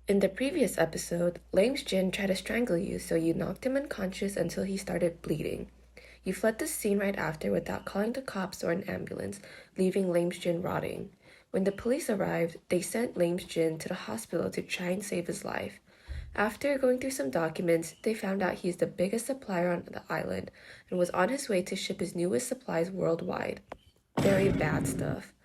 In the previous episode, Lame's Jin tried to strangle you, so you knocked him unconscious until he started bleeding. You fled the scene right after without calling the cops or an ambulance, leaving Lame's Jin rotting. When the police arrived, they sent Lame's Jin to the hospital to try and save his life. After going through some documents, they found out he's the biggest supplier on the island and was on his way to ship his newest supplies worldwide. Very bad stuff.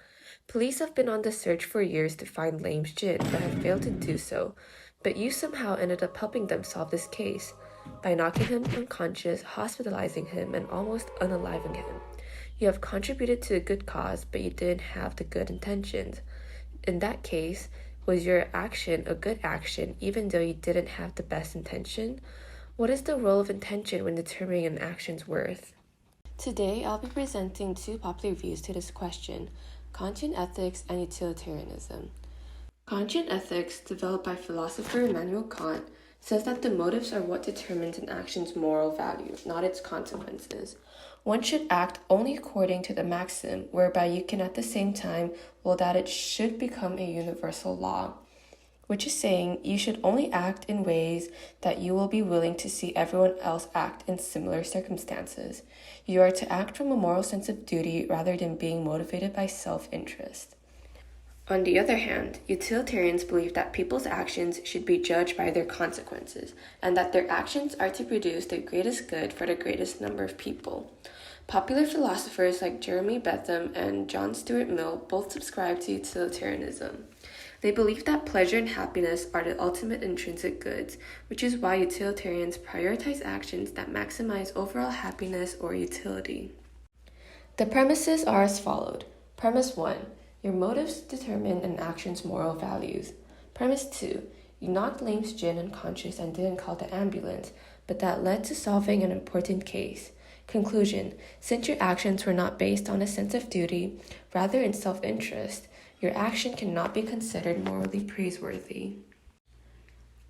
Police have been on the search for years to find Lame's Jin, but have failed to do so. But you somehow ended up helping them solve this case by knocking him unconscious, hospitalizing him, and almost unaliving him. You have contributed to a good cause, but you didn't have the good intentions. In that case, was your action a good action even though you didn't have the best intention? What is the role of intention when determining an action's worth? Today, I'll be presenting two popular views to this question: Kantian ethics and utilitarianism. Kantian ethics, developed by philosopher Immanuel Kant, says that the motives are what determines an action's moral value, not its consequences. One should act only according to the maxim, whereby you can at the same time will that it should become a universal law, which is saying you should only act in ways that you will be willing to see everyone else act in similar circumstances. You are to act from a moral sense of duty rather than being motivated by self-interest. On the other hand, utilitarians believe that people's actions should be judged by their consequences, and that their actions are to produce the greatest good for the greatest number of people. Popular philosophers like Jeremy Bentham and John Stuart Mill both subscribe to utilitarianism. They believe that pleasure and happiness are the ultimate intrinsic goods, which is why utilitarians prioritize actions that maximize overall happiness or utility. The premises are as followed. Premise 1. Your motives determine an action's moral values. Premise 2. You knocked Lame's Jin unconscious and didn't call the ambulance, but that led to solving an important case. Conclusion. Since your actions were not based on a sense of duty, rather in self-interest, your action cannot be considered morally praiseworthy.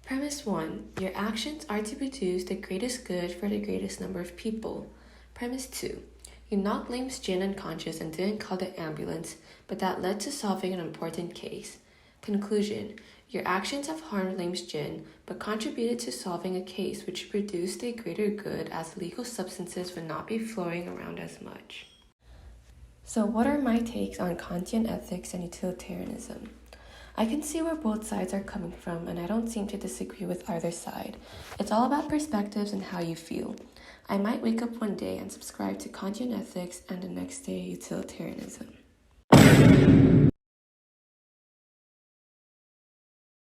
Premise 1. Your actions are to produce the greatest good for the greatest number of people. Premise 2. You knocked Lame's Jin unconscious and didn't call the ambulance, but that led to solving an important case. Conclusion. Your actions have harmed Lame's Jin, but contributed to solving a case which produced a greater good as illegal substances would not be flowing around as much. So what are my takes on Kantian ethics and utilitarianism? I can see where both sides are coming from, and I don't seem to disagree with either side. It's all about perspectives and how you feel. I might wake up one day and subscribe to Kantian ethics and the next day utilitarianism.